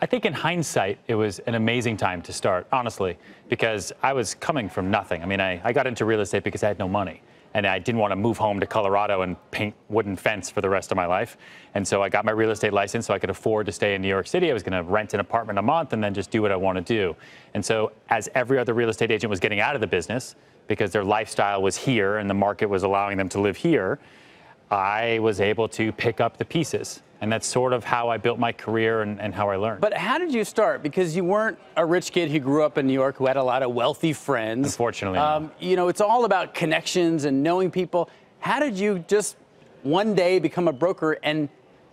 I think in hindsight, it was an amazing time to start, honestly, because I was coming from nothing. I mean, I got into real estate because I had no money. And I didn't want to move home to Colorado and paint wooden fence for the rest of my life. And so I got my real estate license so I could afford to stay in New York City. I was going to rent an apartment a month and then just do what I want to do. And so as every other real estate agent was getting out of the business because their lifestyle was here and the market was allowing them to live here, I was able to pick up the pieces. And that's sort of how I built my career and how I learned. But how did you start? Because you weren't a rich kid who grew up in New York who had a lot of wealthy friends. Unfortunately. You know, it's all about connections and knowing people. How did you just one day become a broker and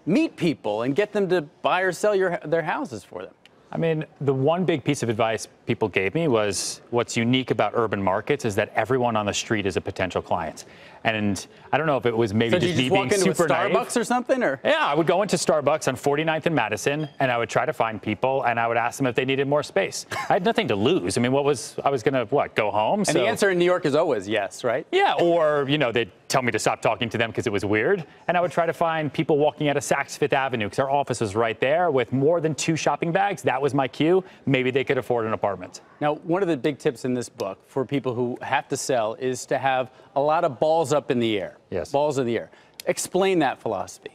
meet people and get them to buy or sell their houses for them? I mean, the one big piece of advice people gave me was what's unique about urban markets is that everyone on the street is a potential client. And I don't know if it was maybe just me being super naive. So did you just walk into a Starbucks or something? Or? Yeah, I would go into Starbucks on 49th and Madison, and I would try to find people, and I would ask them if they needed more space. I had nothing to lose. I mean, I was going to, go home? And the answer in New York is always yes, right? Yeah, or, they'd tell me to stop talking to them because it was weird. And I would try to find people walking out of Saks Fifth Avenue because our office was right there with more than 2 shopping bags. That was my cue. Maybe they could afford an apartment. Now, one of the big tips in this book for people who have to sell is to have a lot of balls up in the air. Yes. Balls in the air. Explain that philosophy.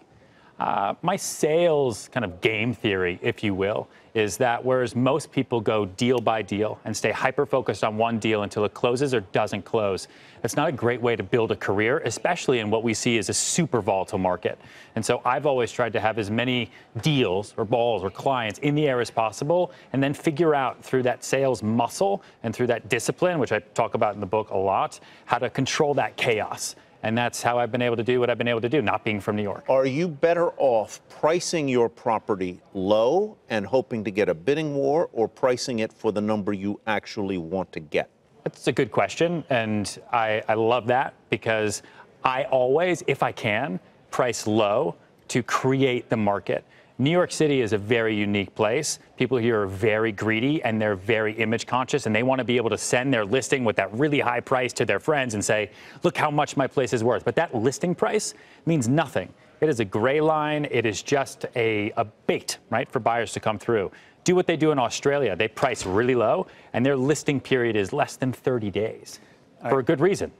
My sales kind of game theory, if you will, is that whereas most people go deal by deal and stay hyper-focused on one deal until it closes or doesn't close, it's not a great way to build a career, especially in what we see as a super volatile market. And so I've always tried to have as many deals or balls or clients in the air as possible and then figure out through that sales muscle and through that discipline, which I talk about in the book a lot, how to control that chaos. And that's how I've been able to do what I've been able to do, not being from New York. Are you better off pricing your property low and hoping to get a bidding war, or pricing it for the number you actually want to get? That's a good question, and I love that because I always, if I can, price low to create the market. New York City is a very unique place. People here are very greedy and they're very image conscious, and they want to be able to send their listing with that really high price to their friends and say, look how much my place is worth. But that listing price means nothing. It is a gray line. It is just a bait, right, for buyers to come through. Do what they do in Australia. They price really low and their listing period is less than 30 days for a good reason.